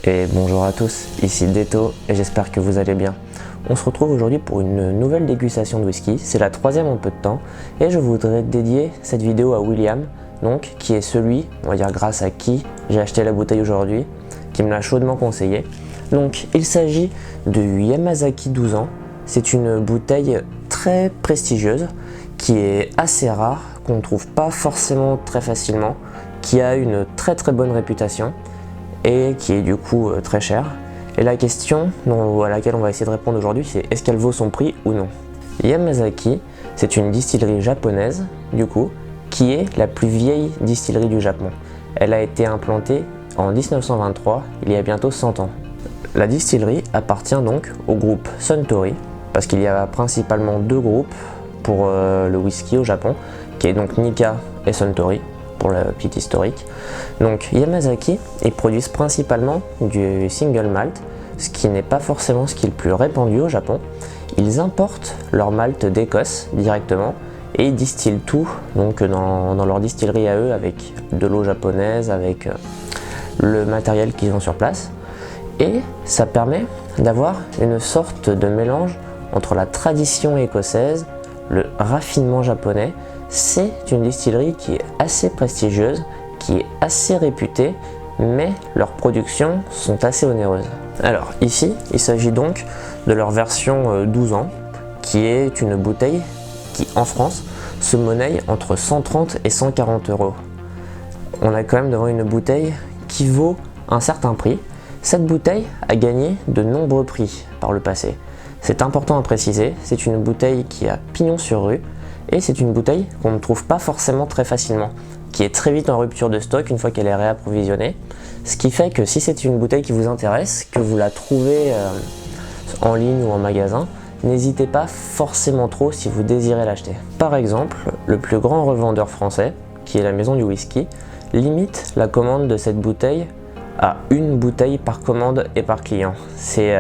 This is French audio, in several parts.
Et bonjour à tous, ici Deto et j'espère que vous allez bien. On se retrouve aujourd'hui pour une nouvelle dégustation de whisky, c'est la troisième en peu de temps et je voudrais dédier cette vidéo à William, donc qui est celui, on va dire grâce à qui j'ai acheté la bouteille aujourd'hui, qui me l'a chaudement conseillé. Donc il s'agit du Yamazaki 12 ans, c'est une bouteille très prestigieuse qui est assez rare, qu'on ne trouve pas forcément très facilement, qui a une très bonne réputation et qui est du coup très chère. Et la question à laquelle on va essayer de répondre aujourd'hui, c'est est-ce qu'elle vaut son prix ou non? Yamazaki, c'est une distillerie japonaise, du coup, qui est la plus vieille distillerie du Japon. Elle a été implantée en 1923, il y a bientôt 100 ans. La distillerie appartient donc au groupe Suntory, parce qu'il y a principalement deux groupes pour le whisky au Japon, qui est donc Nikka et Suntory, pour la petite historique. Donc Yamazaki, ils produisent principalement du single malt, ce qui n'est pas forcément ce qui est le plus répandu au Japon. Ils importent leur malt d'Écosse directement et ils distillent tout donc dans leur distillerie à eux avec de l'eau japonaise, avec le matériel qu'ils ont sur place. Et ça permet d'avoir une sorte de mélange entre la tradition écossaise, le raffinement japonais. C'est une distillerie qui est assez prestigieuse, qui est assez réputée, mais leurs productions sont assez onéreuses. Alors ici, il s'agit donc de leur version 12 ans, qui est une bouteille qui en France se monnaie entre 130 et 140 euros. On a quand même devant une bouteille qui vaut un certain prix. Cette bouteille a gagné de nombreux prix par le passé. C'est important à préciser, c'est une bouteille qui a pignon sur rue, et c'est une bouteille qu'on ne trouve pas forcément très facilement, qui est très vite en rupture de stock une fois qu'elle est réapprovisionnée. Ce qui fait que si c'est une bouteille qui vous intéresse, que vous la trouvez en ligne ou en magasin, n'hésitez pas forcément trop si vous désirez l'acheter. Par exemple, le plus grand revendeur français, qui est la Maison du Whisky, limite la commande de cette bouteille à une bouteille par commande et par client. C'est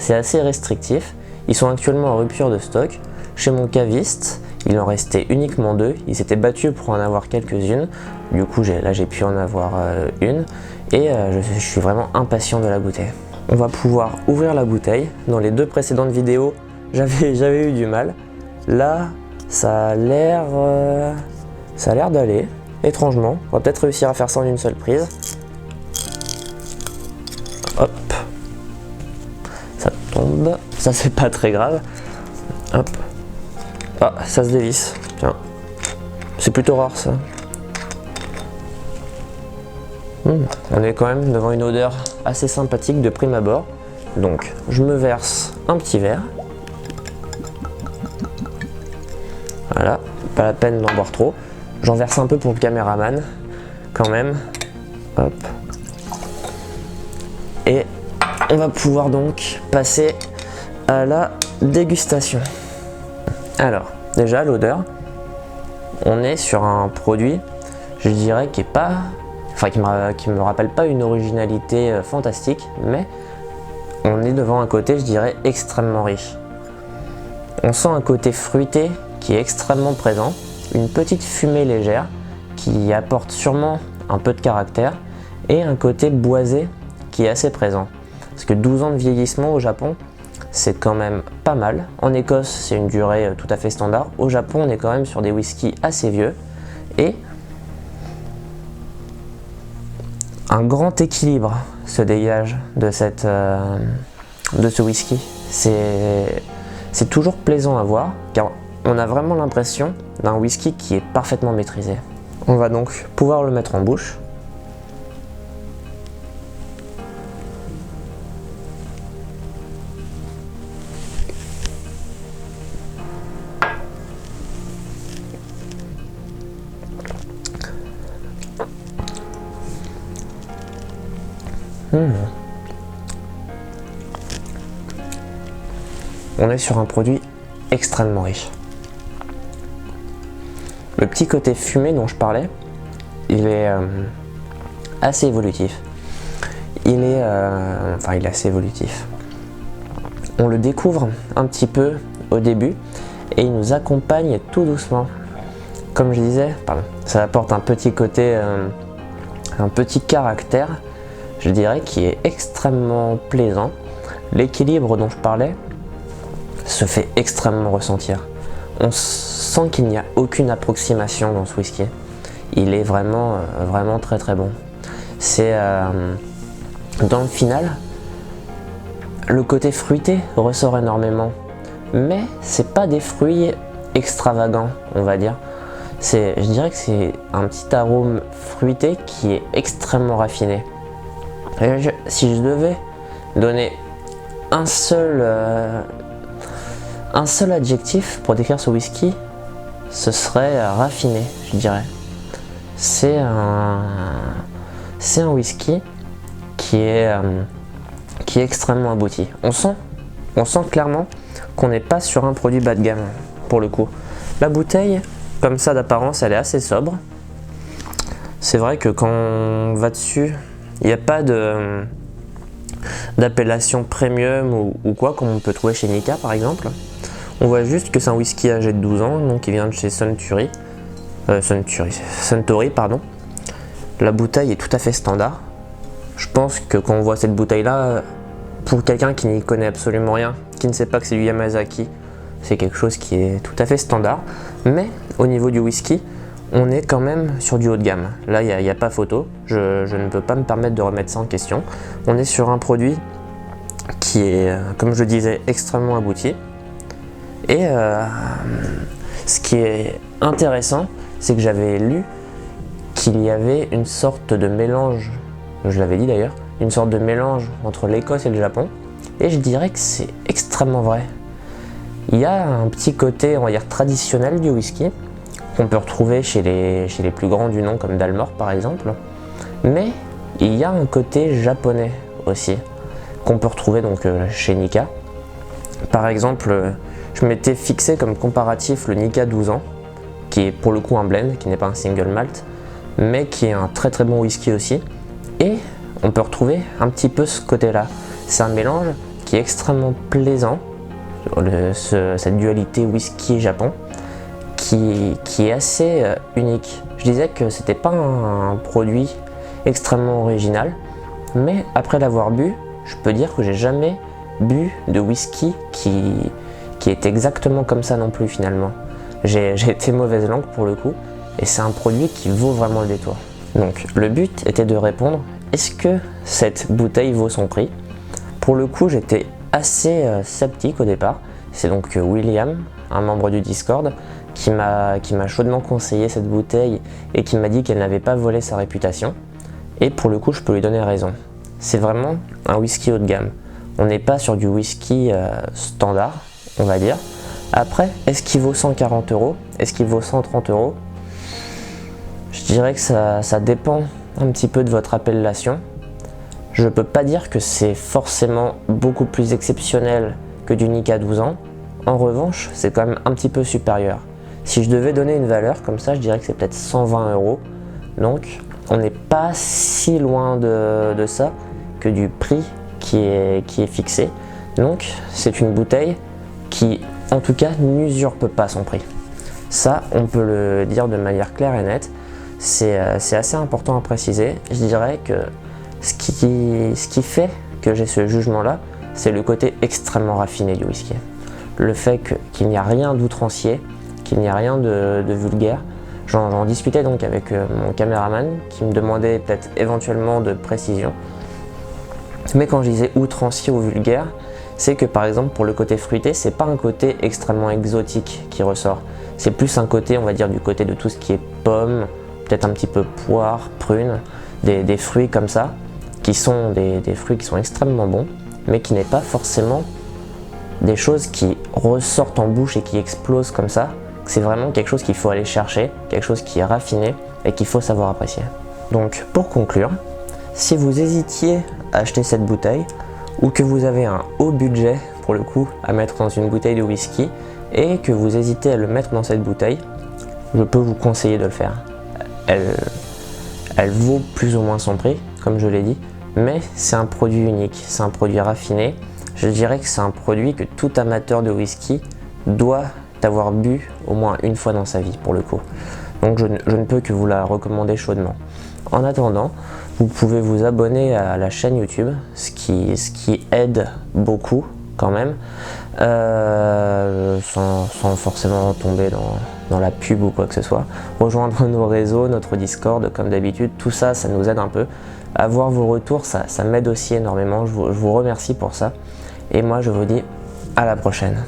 assez restrictif. Ils sont actuellement en rupture de stock. Chez mon caviste, il en restait uniquement deux. Ils s'étaient battus pour en avoir quelques-unes. Du coup, là, j'ai pu en avoir une. Et je suis vraiment impatient de la goûter. On va pouvoir ouvrir la bouteille. Dans les deux précédentes vidéos, j'avais eu du mal. Là, ça a l'air d'aller. Étrangement, on va peut-être réussir à faire ça en une seule prise. Hop. Ça tombe. Ça, c'est pas très grave. Hop. Ah, ça se dévisse, tiens. C'est plutôt rare ça. On est quand même devant une odeur assez sympathique de prime abord. Donc, je me verse un petit verre. Voilà, pas la peine d'en boire trop. J'en verse un peu pour le caméraman, quand même. Hop. Et on va pouvoir donc passer à la dégustation. Alors, déjà l'odeur, on est sur un produit, je dirais, qui me rappelle pas une originalité fantastique, mais on est devant un côté, je dirais, extrêmement riche. On sent un côté fruité qui est extrêmement présent, une petite fumée légère qui apporte sûrement un peu de caractère et un côté boisé qui est assez présent. Parce que 12 ans de vieillissement au Japon, c'est quand même pas mal. En Écosse, c'est une durée tout à fait standard. Au Japon, on est quand même sur des whiskies assez vieux. Et un grand équilibre se dégage de ce whisky. C'est toujours plaisant à voir, car on a vraiment l'impression d'un whisky qui est parfaitement maîtrisé. On va donc pouvoir le mettre en bouche. On est sur un produit extrêmement riche. Le petit côté fumé dont je parlais, il est assez évolutif. Il est assez évolutif. On le découvre un petit peu au début et il nous accompagne tout doucement. Comme je disais, ça apporte un petit côté, un petit caractère je dirais, qui est extrêmement plaisant. L'équilibre dont je parlais se fait extrêmement ressentir. On sent qu'il n'y a aucune approximation dans ce whisky. Il est vraiment très très bon. C'est dans le final, le côté fruité ressort énormément, mais c'est pas des fruits extravagants, on va dire. Je dirais que c'est un petit arôme fruité qui est extrêmement raffiné. Et si je devais donner un seul adjectif pour décrire ce whisky, ce serait raffiné, je dirais. C'est un whisky qui est extrêmement abouti. On sent clairement qu'on n'est pas sur un produit bas de gamme pour le coup. La bouteille, comme ça d'apparence, elle est assez sobre. C'est vrai que quand on va dessus, il n'y a pas d'appellation premium ou quoi, comme on peut trouver chez Nikka par exemple. On voit juste que c'est un whisky âgé de 12 ans, donc il vient de chez Suntory, pardon. La bouteille est tout à fait standard. Je pense que quand on voit cette bouteille là, pour quelqu'un qui n'y connaît absolument rien, qui ne sait pas que c'est du Yamazaki, c'est quelque chose qui est tout à fait standard. Mais au niveau du whisky, on est quand même sur du haut de gamme. Là, il n'y a pas photo. Je ne peux pas me permettre de remettre ça en question. On est sur un produit qui est, comme je le disais, extrêmement abouti. Et ce qui est intéressant, c'est que j'avais lu qu'il y avait une sorte de mélange, je l'avais dit d'ailleurs, une sorte de mélange entre l'Écosse et le Japon. Et je dirais que c'est extrêmement vrai. Il y a un petit côté, on va dire, traditionnel du whisky, qu'on peut retrouver chez les plus grands du nom, comme Dalmor par exemple. Mais il y a un côté japonais aussi, qu'on peut retrouver donc chez Nikka. Par exemple, je m'étais fixé comme comparatif le Nikka 12 ans, qui est pour le coup un blend, qui n'est pas un single malt, mais qui est un très très bon whisky aussi. Et on peut retrouver un petit peu ce côté-là. C'est un mélange qui est extrêmement plaisant, cette dualité whisky-japon, qui est assez unique. Je disais que c'était pas un produit extrêmement original, mais après l'avoir bu, je peux dire que j'ai jamais bu de whisky qui est exactement comme ça non plus finalement. J'ai été mauvaise langue pour le coup, et c'est un produit qui vaut vraiment le détour. Donc le but était de répondre, est-ce que cette bouteille vaut son prix? Pour le coup, j'étais assez sceptique au départ. C'est donc William, un membre du Discord, qui m'a chaudement conseillé cette bouteille et qui m'a dit qu'elle n'avait pas volé sa réputation. Et pour le coup, je peux lui donner raison. C'est vraiment un whisky haut de gamme. On n'est pas sur du whisky standard, on va dire. Après, est-ce qu'il vaut 140 €? Est-ce qu'il vaut 130 €? Je dirais que ça dépend un petit peu de votre appellation. Je ne peux pas dire que c'est forcément beaucoup plus exceptionnel que du Nikka 12 ans. En revanche, c'est quand même un petit peu supérieur. Si je devais donner une valeur comme ça, je dirais que c'est peut-être 120 €. Donc, on n'est pas si loin de ça que du prix qui est fixé. Donc, c'est une bouteille qui, en tout cas, n'usurpe pas son prix. Ça, on peut le dire de manière claire et nette. C'est assez important à préciser. Je dirais que ce qui fait que j'ai ce jugement-là, c'est le côté extrêmement raffiné du whisky. Le fait qu'il n'y a rien d'outrancier, qu'il n'y a rien de vulgaire. J'en discutais donc avec mon caméraman qui me demandait peut-être éventuellement de précision. Mais quand je disais outrancier ou vulgaire, c'est que par exemple pour le côté fruité, c'est pas un côté extrêmement exotique qui ressort. C'est plus un côté, on va dire, du côté de tout ce qui est pomme, peut-être un petit peu poire, prune, des fruits comme ça, qui sont des fruits qui sont extrêmement bons, mais qui n'est pas forcément des choses qui ressortent en bouche et qui explosent comme ça. C'est vraiment quelque chose qu'il faut aller chercher, quelque chose qui est raffiné et qu'il faut savoir apprécier. Donc pour conclure, si vous hésitiez à acheter cette bouteille ou que vous avez un haut budget pour le coup à mettre dans une bouteille de whisky et que vous hésitez à le mettre dans cette bouteille, je peux vous conseiller de le faire. Elle vaut plus ou moins son prix, comme je l'ai dit, mais c'est un produit unique, c'est un produit raffiné. Je dirais que c'est un produit que tout amateur de whisky doit avoir bu au moins une fois dans sa vie pour le coup. Donc je ne peux que vous la recommander chaudement. En attendant, Vous pouvez vous abonner à la chaîne YouTube, ce qui aide beaucoup quand même, sans forcément tomber dans la pub ou quoi que ce soit. Rejoindre nos réseaux, notre Discord comme d'habitude, tout ça, ça nous aide un peu. Avoir vos retours, ça m'aide aussi énormément, je vous remercie pour ça. Et moi je vous dis à la prochaine.